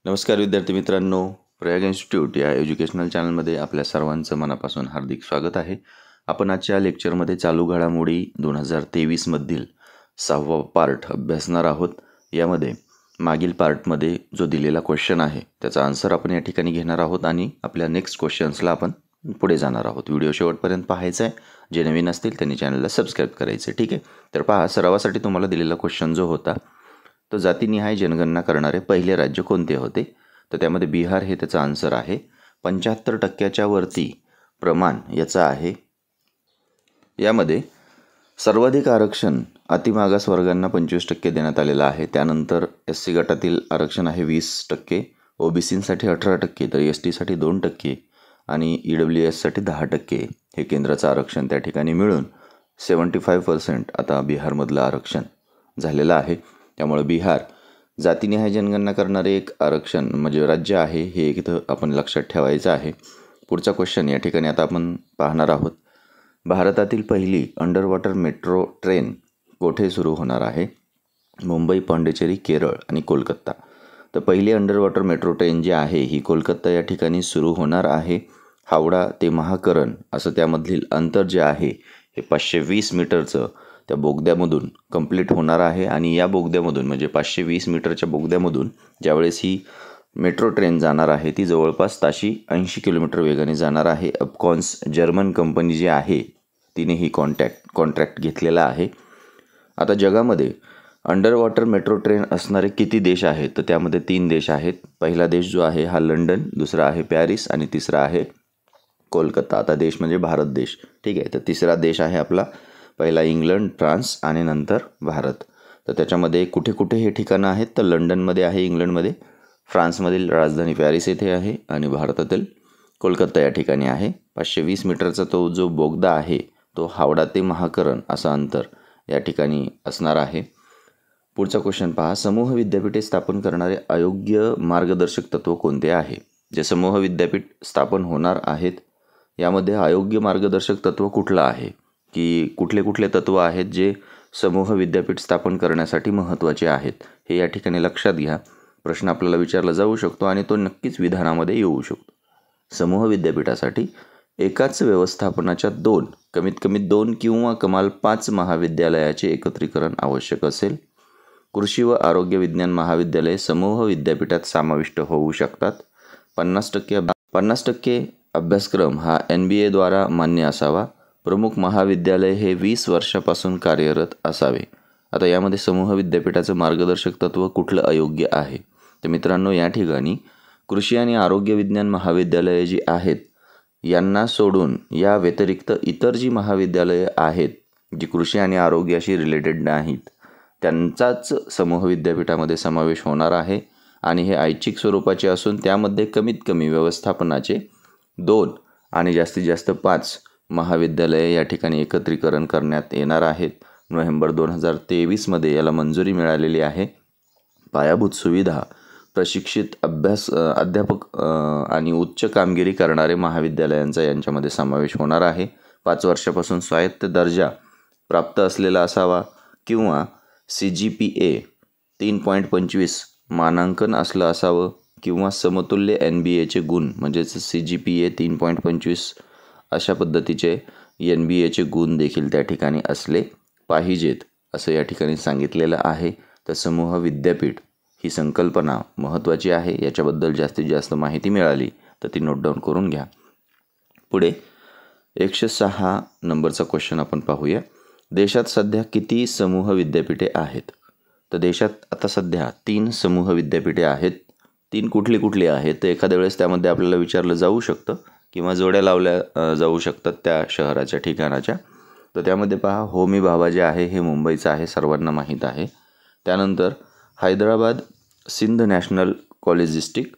नमस्कार विद्यार्थी मित्रांनो, प्रयाग इन्स्टिट्यूट या एज्युकेशनल चॅनलमध्ये आपल्या सर्वांचं मनापासून हार्दिक स्वागत आहे. आपण आजच्या लेक्चरमध्ये चालू घडामोडी 2023 मधील 6वा पार्ट अभ्यासणार आहोत. यामध्ये मागील पार्टमध्ये जो दिलेला क्वेश्चन आहे त्याचा आन्सर आपण या ठिकाणी घेणार आहोत आणि आपल्या नेक्स्ट क्वेश्चन्सला आपण पुढे जाणार आहोत. व्हिडिओ शेवटपर्यंत पाहायचा आहे. जे नवीन असतील त्यांनी चॅनलला सबस्क्राईब करायचं. ठीक आहे. तर पहा, सरावासाठी तुम्हाला दिलेला क्वेश्चन जो होता तो जातीनिहाय जनगणना करणारे पहिले राज्य कोणते होते. तर त्यामध्ये बिहार हे त्याचा आन्सर आहे. 75% वरती प्रमाण याचा आहे. यामध्ये सर्वाधिक आरक्षण अतिमागास वर्गांना 25% देण्यात आलेलं आहे. त्यानंतर SC गटातील आरक्षण आहे 20%, OBCसाठी 18%, तर STसाठी 2% आणि EWSसाठी 10% हे केंद्राचं आरक्षण त्या ठिकाणी मिळून 75% आता बिहारमधलं आरक्षण झालेलं आहे. त्यामुळे बिहार जातीनिहाय जनगणना करणारे एक आरक्षण म्हणजे राज्य आहे, हे इथं आपण लक्षात ठेवायचं आहे. पुढचा क्वेश्चन या ठिकाणी आता आपण पाहणार आहोत. भारतातील पहिली अंडर वॉटर मेट्रो ट्रेन कोठे सुरू होणार आहे. मुंबई, पाँडेचेरी, केरळ आणि कोलकाता. तर पहिली अंडर वॉटर मेट्रो ट्रेन जी आहे ही कोलकाता या ठिकाणी सुरू होणार आहे. हावडा ते महाकरण असं त्यामधील अंतर जे आहे हे 520 मीटरचं त्या बोगद्यामधून कंप्लीट होणार आहे. आणि या बोगद्यामधून म्हणजे 520 मीटरच्या बोगद्यामधून ज्यावेळेस ही मेट्रो ट्रेन जाणार आहे ती जवळपास ताशी 80 किलोमीटर वेगाने जाणार आहे. अपकॉन्स जर्मन कंपनी जी आहे तिने ही कॉन्ट्रॅक्ट घेतलेला आहे. आता जगामध्ये अंडर वॉटर मेट्रो ट्रेन असणारे किती देश आहेत. तर त्यामध्ये 3 देश आहेत. पहिला देश जो आहे हा लंडन, दुसरा आहे पॅरिस आणि तिसरा आहे कोलकाता. आता देश म्हणजे भारत देश. ठीक आहे. तर तिसरा देश आहे आपला, पहिला इंग्लंड, फ्रान्स आणि नंतर भारत. तर त्याच्यामध्ये कुठे कुठे हे ठिकाणं आहेत. तर लंडनमध्ये आहे, इंग्लंडमध्ये, फ्रान्समधील राजधानी पॅरिस येथे आहे आणि भारतातील कोलकाता या ठिकाणी आहे. 520 मीटरचा तो जो बोगदा आहे तो हावडा ते महाकरण असं अंतर या ठिकाणी असणार आहे. पुढचा क्वेश्चन पहा. समूह विद्यापीठे स्थापन करणारे अयोग्य मार्गदर्शक तत्व कोणते आहे. जे समूह विद्यापीठ स्थापन होणार आहेत यामध्ये अयोग्य मार्गदर्शक तत्व कुठलं आहे, की कुठले कुठले तत्व आहेत जे समूह विद्यापीठ स्थापन करण्यासाठी महत्त्वाचे आहेत, हे या ठिकाणी लक्षात घ्या. प्रश्न आपल्याला विचारला जाऊ शकतो आणि तो नक्कीच विधानामध्ये येऊ शकतो. समूह विद्यापीठासाठी एकाच व्यवस्थापनाच्या कमीत कमी 2 किंवा कमाल 5 महाविद्यालयाचे एकत्रीकरण आवश्यक असेल. कृषी व आरोग्य विज्ञान महाविद्यालये समूह विद्यापीठात समाविष्ट होऊ शकतात. 50% अभ्यासक्रम हा NBA द्वारा मान्य असावा. प्रमुख महाविद्यालय हे 20 वर्षापासून कार्यरत असावे. आता यामध्ये समूह विद्यापीठाचं मार्गदर्शक तत्व कुठलं अयोग्य आहे. तर मित्रांनो, या ठिकाणी कृषी आणि आरोग्य विज्ञान महाविद्यालये जी आहेत यांना सोडून या व्यतिरिक्त इतर जी महाविद्यालये आहेत जी कृषी आणि आरोग्याशी रिलेटेड नाहीत त्यांचाच समूह विद्यापीठामध्ये समावेश होणार आहे. आणि हे ऐच्छिक स्वरूपाचे असून त्यामध्ये कमीत कमी व्यवस्थापनाचे 2 आणि जास्तीत जास्त 5 महाविद्यालये या ठिकाणी एकत्रीकरण करण्यात येणार आहेत. नोव्हेंबर 2023 याला मंजुरी मिळालेली आहे. पायाभूत सुविधा, प्रशिक्षित अध्यापक आणि उच्च कामगिरी करणारे महाविद्यालयांचा यांच्यामध्ये समावेश होणार आहे. 5 वर्षापासून स्वायत्त दर्जा प्राप्त असलेला असावा किंवा CGPA 3.25 मानांकन असलं असावं किंवा समतुल्य NBAचे गुण म्हणजेच CGPA 3.25 अशा पद्धतीचे NBAचे गुण देखील त्या ठिकाणी असले पाहिजेत असं या ठिकाणी सांगितलेलं आहे. तर समूह विद्यापीठ ही संकल्पना महत्त्वाची आहे. याच्याबद्दल जास्तीत जास्त माहिती मिळाली तर ती नोट डाऊन करून घ्या. पुढे 106 नंबरचा क्वेश्चन आपण पाहूया. देशात सध्या किती समूह विद्यापीठे आहेत. तर देशात आता सध्या 3 समूह विद्यापीठे आहेत. 3 कुठली आहेत तर एखाद्या वेळेस त्यामध्ये आपल्याला विचारलं जाऊ शकतं किंवा जोड्या लावल्या जाऊ शकतात त्या शहराच्या ठिकाणाच्या. तर त्यामध्ये पहा, होमी भाभा जे आहे हे मुंबईचं आहे, सर्वांना माहीत आहे. त्यानंतर हैदराबाद सिंध नॅशनल कॉलेजिस्टिक.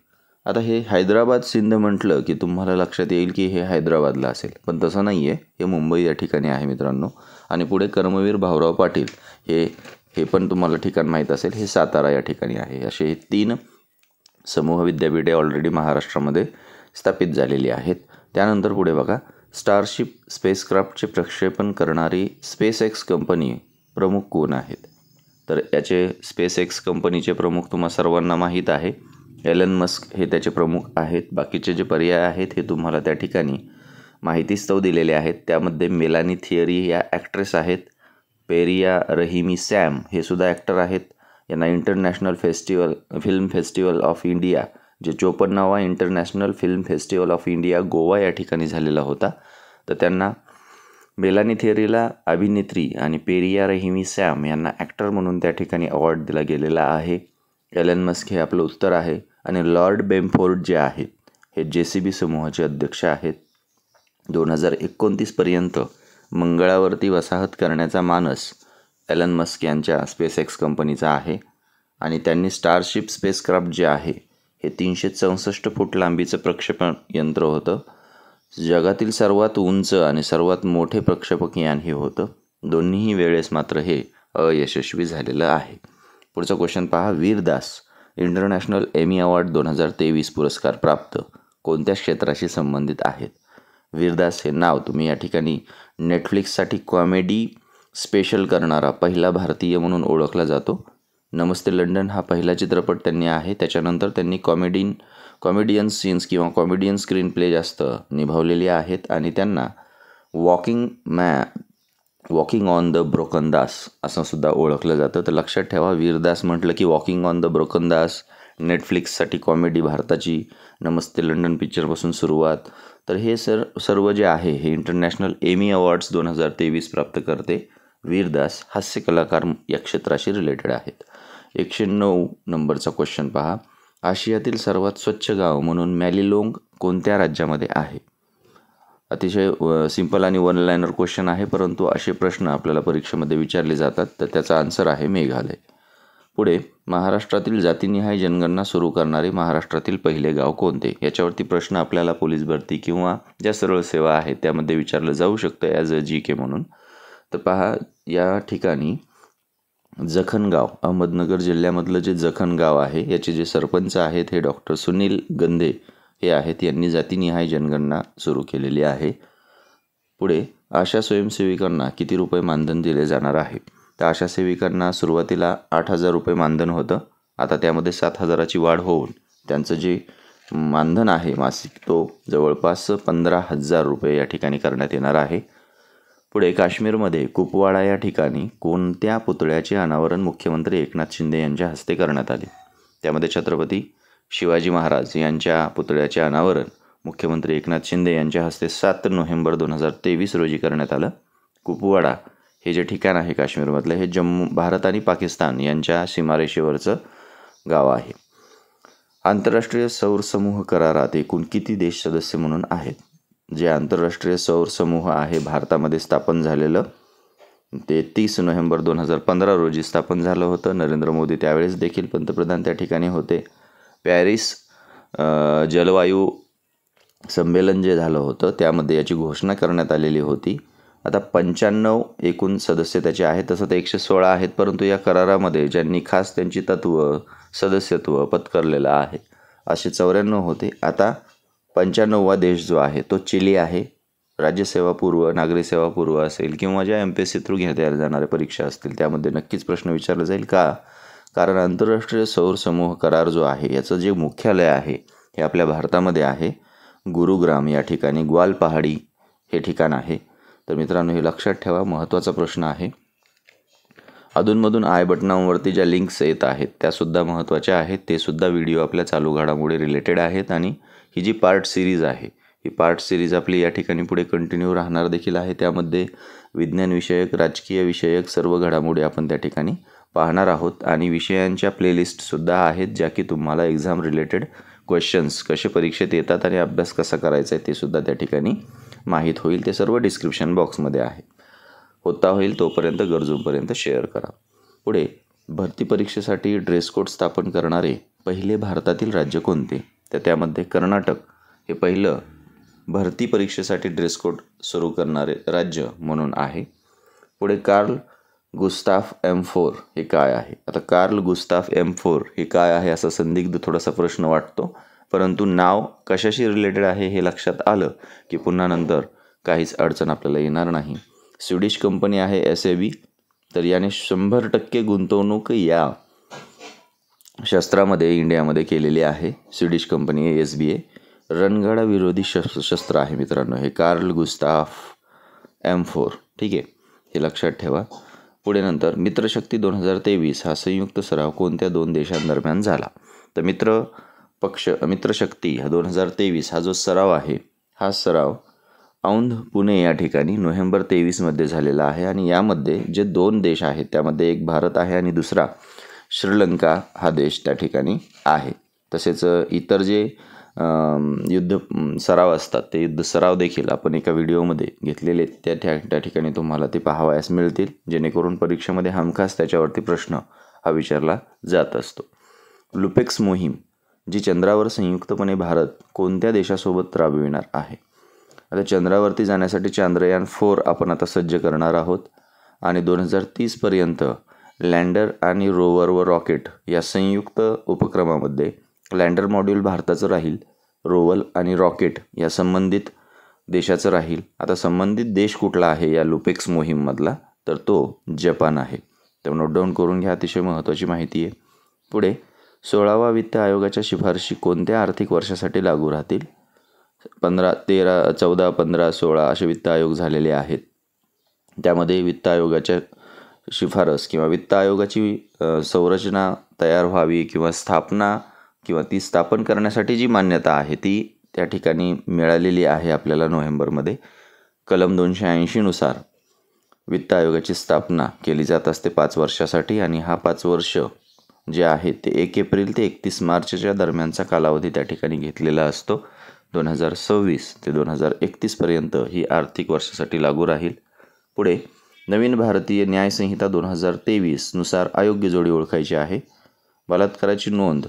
आता हे हैदराबाद सिंध म्हटलं की तुम्हाला लक्षात येईल की हे हैदराबादला असेल, पण तसं नाही आहे, हे मुंबई या ठिकाणी आहे मित्रांनो. आणि पुढे कर्मवीर भाऊराव पाटील हे पण तुम्हाला ठिकाण माहीत असेल, हे सातारा या ठिकाणी आहे. असे 3 समूह विद्यापीठे ऑलरेडी महाराष्ट्रामध्ये स्थापित झालेली आहेत. त्यानंतर पुढे बघा, स्टारशिप स्पेसक्राफ्टचे प्रक्षेपण करणारी SpaceX कंपनी प्रमुख कोण आहेत. तर याचे SpaceX कंपनीचे प्रमुख तुम्हा सर्वांना माहीत आहे, एलन मस्क हे त्याचे प्रमुख आहेत. बाकीचे जे पर्याय आहेत हे तुम्हाला त्या ठिकाणी माहितीस्तव दिलेले आहेत. त्यामध्ये मेलानी थिअरी या ॲक्ट्रेस आहेत. पेरिया रहिमी सॅम हे सुद्धा ॲक्टर आहेत. यांना international film festival of India जे 54वा international film festival of India Goa या ठिकाणी झालेला होता. तर त्यांना मेलानी थिअरीला अभिनेत्री आणि पेरिया रहिमी सॅम यांना ॲक्टर म्हणून त्या ठिकाणी अवॉर्ड दिला गेलेला आहे. एलन मस्क हे आपलं उत्तर आहे. आणि लॉर्ड बेमफोर्ड जे आहेत हे JCB समूहाचे अध्यक्ष आहेत. 2029 पर्यंत मंगळावरती वसाहत करण्याचा मानस एलन मस्क यांच्या SpaceX कंपनीचा आहे. आणि त्यांनी स्टारशिप स्पेसक्राफ्ट जे आहे हे 364 फूट लांबीचं प्रक्षेपण यंत्र होतं. जगातील सर्वात उंच आणि सर्वात मोठे प्रक्षेपक यान हे होतं. दोन्हीही वेळेस मात्र हे अयशस्वी झालेलं आहे. पुढचा क्वेश्चन पहा. वीरदास इंटरनॅशनल एमी अवॉर्ड 2023 पुरस्कार प्राप्त कोणत्या क्षेत्राशी संबंधित आहेत? वीरदास हे नाव तुम्ही या ठिकाणी नेटफ्लिक्ससाठी कॉमेडी स्पेशल करणारा पहिला भारतीय म्हणून ओळखला जातो. नमस्ते लंडन हा पहिला चित्रपट त्यांनी आहे. त्याच्यानंतर त्यांनी कॉमेडियन सीन्स किंवा कॉमेडियन स्क्रीन प्ले जास्त निभावलेली आहेत. आणि त्यांना walking on the broken Das असं सुद्धा ओळखलं जातं. तर लक्षात ठेवा, वीरदास म्हटलं की walking on the broken Das, नेटफ्लिक्ससाठी कॉमेडी भारताची नमस्ते लंडन पिक्चरपासून सुरुवात. तर हे सर्व जे आहे हे इंटरनॅशनल एमी अवॉर्ड्स 2023 प्राप्त करते. वीरदास हास्य कलाकार या क्षेत्राशी रिलेटेड आहेत. 109 नंबरचा क्वेश्चन पहा. आशियातील सर्वात स्वच्छ गाव म्हणून मॅलिलोंग कोणत्या राज्यामध्ये आहे? अतिशय सिंपल आणि वन लायनर क्वेश्चन आहे, परंतु असे प्रश्न आपल्याला परीक्षेमध्ये विचारले जातात. तर त्याचा आन्सर आहे मेघालय. पुढे, महाराष्ट्रातील जातीनिहाय जनगणना सुरू करणारे महाराष्ट्रातील पहिले गाव कोणते? याच्यावरती प्रश्न आपल्याला पोलीस भरती किंवा ज्या सरळ सेवा आहेत त्यामध्ये विचारलं जाऊ शकतं ॲज अ GK म्हणून. तर पहा, या ठिकाणी जखणगाव, अहमदनगर जिल्ह्यामधलं जे जखणगाव आहे याचे जे सरपंच आहेत हे डॉक्टर सुनील गंधे हे आहेत. यांनी जातीनिहाय जनगणना सुरू केलेली आहे. पुढे, आशा स्वयंसेविकांना किती रुपये मानधन दिले जाणार आहे? तर आशा सेविकांना सुरुवातीला 8,000 रुपये मानधन होतं. आता त्यामध्ये 7,000ची वाढ होऊन त्यांचं जे मानधन आहे मासिक तो जवळपास 15,000 रुपये या ठिकाणी करण्यात येणार आहे. पुढे, काश्मीरमध्ये कुपवाडा या ठिकाणी कोणत्या पुतळ्याचे अनावरण मुख्यमंत्री एकनाथ शिंदे यांच्या हस्ते करण्यात आले? त्यामध्ये छत्रपती शिवाजी महाराज यांच्या पुतळ्याचे अनावरण मुख्यमंत्री एकनाथ शिंदे यांच्या हस्ते 7 नोव्हेंबर 2023 रोजी करण्यात आलं. कुपवाडा हे जे ठिकाण आहे काश्मीरमधलं हे भारत आणि पाकिस्तान यांच्या सीमारेषेवरचं गाव आहे. आंतरराष्ट्रीय सौर समूह करारात एकूण किती देश सदस्य म्हणून आहेत? जे आंतरराष्ट्रीय सौर समूह आहे भारतामध्ये स्थापन झालेलं ते 30 नोव्हेंबर 2015 रोजी स्थापन झालं होतं. नरेंद्र मोदी त्यावेळेस देखील पंतप्रधान त्या ठिकाणी होते. पॅरिस जलवायू संमेलन जे झालं होतं त्यामध्ये याची घोषणा करण्यात आलेली होती. आता 95 एकूण सदस्य त्याचे आहेत. तसं ते 116 आहेत, परंतु या करारामध्ये ज्यांनी खास त्यांची सदस्यत्व पत्करलेलं आहे असे 94 होते. आता 95वा देश जो आहे तो चिली आहे. राज्यसेवा पूर्व, नागरी सेवा पूर्व असेल किंवा ज्या MPSC थ्रू घेता जाणाऱ्या परीक्षा असतील त्यामध्ये नक्कीच प्रश्न विचारला जाईल. का? कारण आंतरराष्ट्रीय सौर समूह करार जो आहे याचं जे मुख्यालय आहे हे आपल्या भारतामध्ये आहे. गुरुग्राम या ठिकाणी ग्वाल पहाडी हे ठिकाण आहे. तर मित्रांनो, हे लक्षात ठेवा, महत्त्वाचा प्रश्न आहे. अधूनमधून आय बटनावरती ज्या लिंक्स येत आहेत त्यासुद्धा महत्त्वाच्या आहेत. ते सुद्धा व्हिडिओ आपल्या चालू घडामोडी रिलेटेड आहेत. आणि ही जी पार्ट सिरीज आहे ही पार्ट सिरीज आपली या ठिकाणी पुढे कंटिन्यू राहणार देखील आहे. त्यामध्ये विज्ञान विषयक, राजकीय विषयक सर्व घडामोडी आपण त्या ठिकाणी पाहणार आहोत. आणि विषयांच्या प्लेलिस्टसुद्धा आहेत ज्या की तुम्हाला एक्झाम रिलेटेड क्वेश्चन्स कसे परीक्षेत येतात आणि अभ्यास कसा करायचा आहे ते सुद्धा त्या ठिकाणी माहीत होईल. ते सर्व डिस्क्रिप्शन बॉक्समध्ये आहे. होता होईल तोपर्यंत गरजूंपर्यंत शेअर करा. पुढे, भरती परीक्षेसाठी ड्रेस कोड स्थापन करणारे पहिले भारतातील राज्य कोणते? तर त्यामध्ये कर्नाटक हे पहिलं भरती परीक्षेसाठी ड्रेस कोड सुरू करणारे राज्य म्हणून आहे. पुढे, कार्ल गुस्ताफ M4 हे काय आहे? आता कार्ल गुस्ताफ M4 हे काय आहे असा संदिग्ध थोडासा प्रश्न वाटतो, परंतु नाव कशाशी रिलेटेड आहे हे लक्षात आलं की पुन्हा नंतर काहीच अडचण आपल्याला येणार नाही. स्वीडिश कंपनी आहे SAB. तर याने 100% गुंतवणूक या शस्त्रामध्ये इंडियामध्ये केलेली आहे. स्वीडिश कंपनी आहे SBA. रणगाडा विरोधी शस्त्र आहे मित्रांनो हे कार्ल गुस्ताफ M4. ठीक आहे, हे लक्षात ठेवा. पुढे नंतर मित्रशक्ती 2023 हा संयुक्त सराव कोणत्या 2 देशांदरम्यान झाला? तर मित्रशक्ती हा 2023 हा जो सराव आहे हा सराव औंध पुणे या ठिकाणी नोव्हेंबर 23मध्ये झालेला आहे. आणि यामध्ये जे 2 देश आहेत त्यामध्ये एक भारत आहे आणि दुसरा श्रीलंका हा देश त्या ठिकाणी आहे. तसेच इतर जे युद्ध सराव असतात ते युद्ध सराव देखील आपण एका व्हिडिओमध्ये घेतलेले त्या ठिकाणी तुम्हाला ते पाहावयास मिळतील, जेणेकरून परीक्षेमध्ये हमखास त्याच्यावरती प्रश्न हा विचारला जात असतो. लुपेक्स मोहीम जी चंद्रावर संयुक्तपणे भारत कोणत्या देशासोबत राबविणार आहे? आता चंद्रावरती जाण्यासाठी चांद्रयान 4 आपण आता सज्ज करणार आहोत आणि 2030पर्यंत लँडर आणि रोवर व रॉकेट या संयुक्त उपक्रमामध्ये लँडर मॉड्यूल भारताचं राहील, रोवर आणि रॉकेट या संबंधित देशाचं राहील. आता संबंधित देश कुठला आहे या लुपेक्स मोहीममधला? तर तो जपान आहे. तर नोट डाऊन करून घ्या, अतिशय महत्त्वाची माहिती आहे. पुढे 16वा वित्त आयोगाच्या शिफारशी कोणत्या आर्थिक वर्षासाठी लागू राहतील? 15, 13, 14, 15, 16 असे वित्त आयोग झालेले आहेत. त्यामध्ये वित्त आयोगाच्या शिफारस किंवा वित्त आयोगाची संरचना तयार व्हावी किंवा स्थापना किंवा ती स्थापन करण्यासाठी जी मान्यता आहे ती त्या ठिकाणी मिळालेली आहे आपल्याला नोव्हेंबरमध्ये. कलम 280 नुसार वित्त आयोगाची स्थापना केली जात असते 5 वर्षासाठी आणि हा 5 वर्ष जे आहे ते 1 एप्रिल ते 31 मार्चच्या दरम्यानचा कालावधी त्या ठिकाणी घेतलेला असतो. 2026 ते 2031पर्यंत ही आर्थिक वर्षासाठी लागू राहील. पुढे नवीन भारतीय न्याय संहिता 2023 नुसार अयोग्य जोडी ओळखायची आहे. बलात्काराची नोंद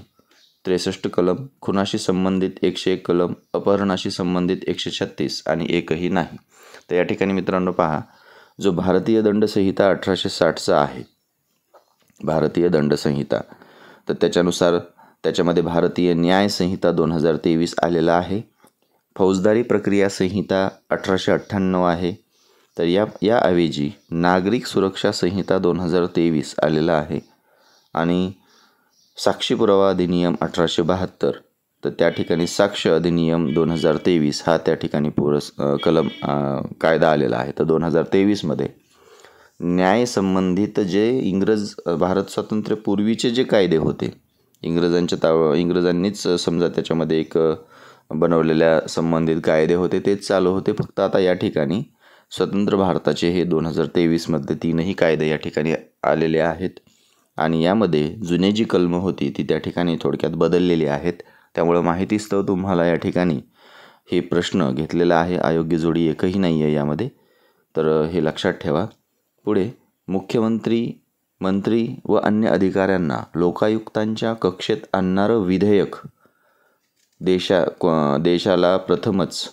63 कलम, खुनाशी संबंधित 101 कलम, अपहरणाशी संबंधित 136 आणि एकही नाही. तर या ठिकाणी मित्रांनो पहा, जो भारतीय दंडसंहिता 1860चा आहे भारतीय दंडसंहिता, तर त्याच्यानुसार त्याच्यामध्ये भारतीय न्याय संहिता 2023 आलेला आहे. फौजदारी प्रक्रिया संहिता 1898 आहे. तर याऐवजी नागरिक सुरक्षा संहिता 2023 आलेला आहे. आणि साक्षी पुरावा अधिनियम 1872, तर त्या ठिकाणी साक्ष अधिनियम 2023 हा त्या ठिकाणी कलम कायदा आलेला आहे. तर 2023मध्ये न्याय संबंधित जे भारत स्वातंत्र्यपूर्वीचे जे कायदे होते इंग्रजांनीच समजा त्याच्यामध्ये एक बनवलेल्या संबंधित कायदे होते तेच चालू होते. फक्त आता या ठिकाणी स्वतंत्र भारताचे हे 2023मध्ये 3ही कायदे या ठिकाणी आलेले आहेत. आणि यामध्ये जुने जी कलमं होती ती त्या ठिकाणी थोडक्यात बदललेली आहेत. त्यामुळे माहितीस्तव तुम्हाला या ठिकाणी हे प्रश्न घेतलेला आहे. अयोग्य जोडी एकही नाही आहे यामध्ये, तर हे लक्षात ठेवा. पुढे मुख्यमंत्री, मंत्री व अन्य अधिकाऱ्यांना लोकायुक्तांच्या कक्षेत आणणारं विधेयक देशाला प्रथमच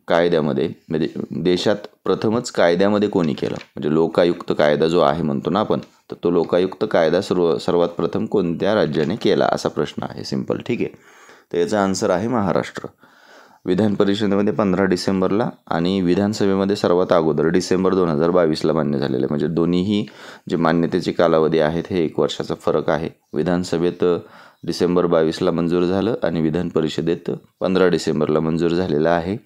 कायद्यामध्ये म्हणजे देशात प्रथमच कायद्यामध्ये कोणी केलं? म्हणजे लोकायुक्त कायदा जो आहे म्हणतो ना आपण, तर तो लोकायुक्त कायदा सर्वात प्रथम कोणत्या राज्याने केला असा प्रश्न आहे. सिंपल. ठीक आहे. तर याचा आन्सर आहे महाराष्ट्र. विधान परिषदेमध्ये 15 डिसेंबरला आणि विधानसभेमध्ये सर्वात अगोदर डिसेंबर 2022ला मान्य झालेले. म्हणजे दोन्हीही जे मान्यतेचे कालावधी आहेत हे 1 वर्षाचा फरक आहे. विधानसभेत डिसेंबर 22ला मंजूर झालं आणि विधान परिषदेत 15 डिसेंबरला मंजूर झालेलं आहे.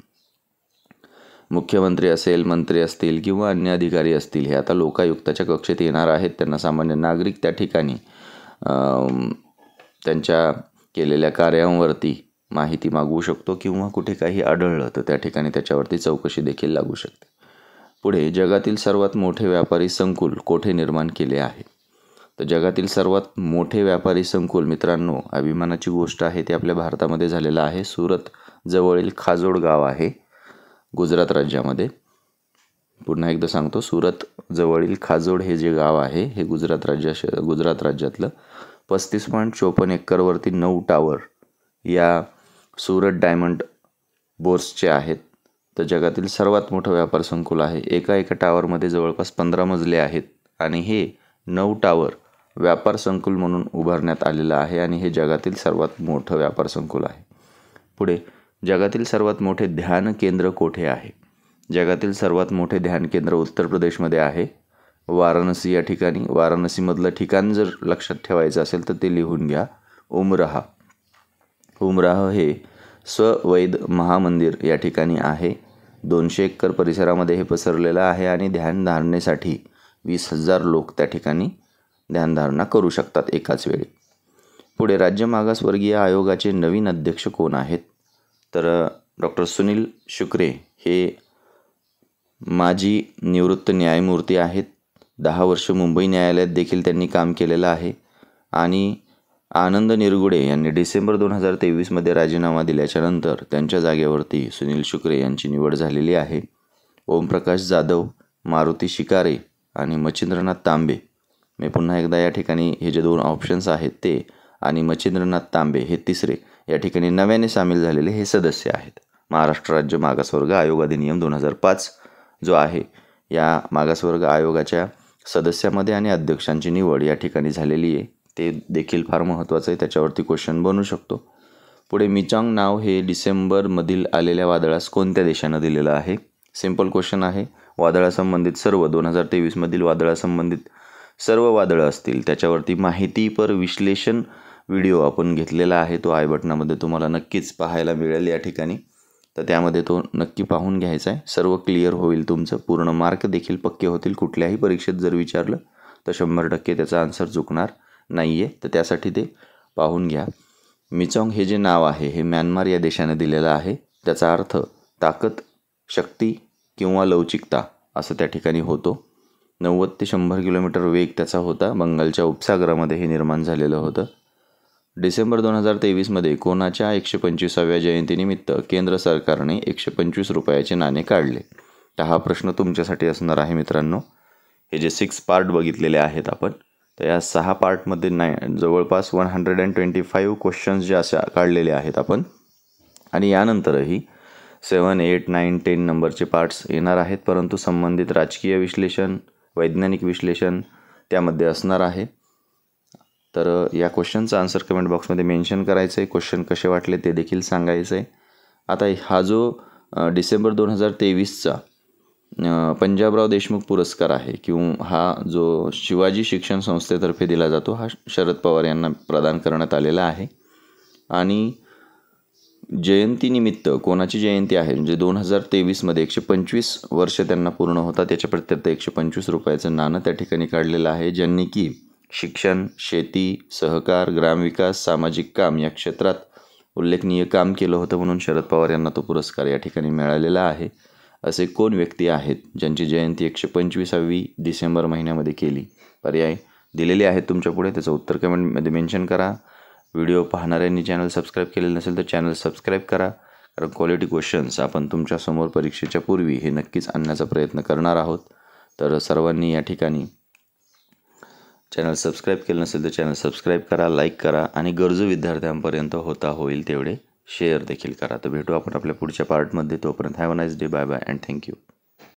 मुख्यमंत्री असेल, मंत्री असतील किंवा अन्य अधिकारी असतील हे आता लोकायुक्ताच्या कक्षेत येणार आहेत. त्यांना सामान्य नागरिक त्या ठिकाणी त्यांच्या केलेल्या कार्यांवरती माहिती मागवू शकतो किंवा कुठे काही आढळलं तर त्या ठिकाणी त्याच्यावरती चौकशी देखील लागू शकते. पुढे जगातील सर्वात मोठे व्यापारी संकुल कोठे निर्माण केले आहे? तर जगातील सर्वात मोठे व्यापारी संकुल मित्रांनो, अभिमानाची गोष्ट आहे, ते आपल्या भारतामध्ये झालेलं आहे. सुरत जवळील खाजोड गाव आहे गुजरात राज्यामध्ये. पुन्हा एकदा सांगतो, सुरत जवळील खाजोड हे जे गाव आहे हे गुजरात राज्यातलं 35.54 एकरवरती 9 टावर या सुरत डायमंड बोर्सचे आहेत. तर जगातील सर्वात मोठं व्यापार संकुल आहे. एका टावरमध्ये जवळपास 15 मजले आहेत आणि हे 9 टावर व्यापार संकुल म्हणून उभारण्यात आलेलं आहे आणि हे जगातील सर्वात मोठं व्यापार संकुल आहे. पुढे जगातील सर्वात मोठे ध्यान केंद्र कोठे आहे? जगातील सर्वात मोठे ध्यान केंद्र उत्तर प्रदेशमध्ये आहे, वाराणसी या ठिकाणी. वाराणसीमधलं ठिकाण जर लक्षात ठेवायचं असेल तर ते लिहून घ्या. उमराह. उमराह हे स्ववैद महामंदिर या ठिकाणी आहे. 200 एकर परिसरामध्ये हे पसरलेलं आहे आणि ध्यानधारणेसाठी 20,000 लोक त्या ठिकाणी ध्यानधारणा करू शकतात एकाच वेळी. पुढे राज्य मागासवर्गीय आयोगाचे नवीन अध्यक्ष कोण आहेत? तर डॉक्टर सुनील शुक्रे हे माजी निवृत्त न्यायमूर्ती आहेत. 10 वर्ष मुंबई न्यायालयात देखील त्यांनी काम केलेलं आहे. आणि आनंद निरगुडे यांनी डिसेंबर 2023मध्ये राजीनामा दिल्याच्यानंतर त्यांच्या जागेवरती सुनील शुक्रे यांची निवड झालेली आहे. ओमप्रकाश जाधव, मारुती शिकारे आणि मच्छिंद्रनाथ तांबे, मी पुन्हा एकदा या ठिकाणी हे जे 2 ऑप्शन्स आहेत ते आणि मच्छिंद्रनाथ तांबे हे तिसरे या ठिकाणी नव्याने सामील झालेले हे सदस्य आहेत. महाराष्ट्र राज्य मागासवर्ग आयोग अधिनियम 2005 जो आहे या मागासवर्ग आयोगाच्या सदस्यामध्ये आणि अध्यक्षांची निवड या ठिकाणी झालेली आहे. ते देखील फार महत्त्वाचं आहे, त्याच्यावरती क्वेश्चन बनू शकतो. पुढे मिचाँग नाव हे डिसेंबरमधील आलेल्या वादळास कोणत्या देशानं दिलेलं आहे? सिंपल क्वेश्चन आहे. वादळासंबंधित सर्व 2023मधील वादळासंबंधित सर्व वादळं असतील त्याच्यावरती माहितीपर विश्लेषण व्हिडिओ आपण घेतलेला आहे. तो आय बटनामध्ये तुम्हाला नक्कीच पाहायला मिळेल या ठिकाणी, तर त्यामध्ये तो नक्की पाहून घ्यायचा आहे. सर्व क्लिअर होईल तुमचं, पूर्ण मार्क देखील पक्के होतील. कुठल्याही परीक्षेत जर विचारलं तर 100% त्याचा आन्सर चुकणार नाही आहे, तर त्यासाठी ते पाहून घ्या. मिचाँग हे जे नाव आहे हे म्यानमार या देशाने दिलेलं आहे. त्याचा अर्थ ताकद, शक्ती किंवा लवचिकता असं त्या ठिकाणी होतो. 90 ते 100 किलोमीटर वेग त्याचा होता. बंगालच्या उपसागरामध्ये हे निर्माण झालेलं होतं. डिसेंबर 2023मध्ये कोणाच्या 125व्या जयंतीनिमित्त केंद्र सरकारने 125 रुपयाचे नाणे काढले? तर हा प्रश्न तुमच्यासाठी असणार आहे मित्रांनो. हे जे 6 पार्ट बघितलेले आहेत आपण, तर या 6 पार्टमध्ये जवळपास 125 क्वेश्चन्स जे असे काढलेले आहेत आपण. आणि यानंतरही 7, 8, 9, 10 नंबरचे पार्ट्स येणार आहेत, परंतु संबंधित राजकीय विश्लेषण, वैज्ञानिक विश्लेषण त्यामध्ये असणार आहे. तर या क्वेश्चनचा आन्सर कमेंट बॉक्समध्ये मेन्शन करायचं आहे. क्वेश्चन कसे वाटले ते देखील सांगायचं आहे. आता हा जो डिसेंबर 2023चा पंजाबराव देशमुख पुरस्कार आहे किंवा हा जो शिवाजी शिक्षण संस्थेतर्फे दिला जातो, हा शरद पवार यांना प्रदान करण्यात आलेला आहे. आणि जयंतीनिमित्त कोणाची जयंती आहे म्हणजे 2023मध्ये 125 वर्ष त्यांना पूर्ण होतात, त्याच्या प्रत्यर्थ 125 रुपयाचं नाणं त्या ठिकाणी काढलेलं आहे. ज्यांनी की शिक्षण, शेती, सहकार, ग्रामविकास, सामाजिक काम या क्षेत्रात उल्लेखनीय काम केलं होतं, म्हणून शरद पवार यांना तो पुरस्कार या ठिकाणी मिळालेला आहे. असे कोण व्यक्ती आहेत ज्यांची जयंती 125वी डिसेंबर महिन्यामध्ये केली? पर्याय दिलेले आहेत तुमच्यापुढे, त्याचं उत्तर कमेंटमध्ये मेन्शन करा. व्हिडिओ पाहणाऱ्यांनी चॅनल सबस्क्राईब केलेलं नसेल तर चॅनल सबस्क्राईब करा, कारण क्वालिटी क्वेश्चन्स आपण तुमच्यासमोर परीक्षेच्या पूर्वी हे नक्कीच आणण्याचा प्रयत्न करणार आहोत. तर सर्वांनी या ठिकाणी चॅनल सबस्क्राईब केलं नसेल तर चॅनल सबस्क्राईब करा, लाईक करा आणि गरजू विद्यार्थ्यांपर्यंत होता होईल तेवढे शेअर देखील करा. तर भेटू आपण आपल्या पुढच्या पार्टमध्ये. तोपर्यंत have a nice day. Bye bye and thank you.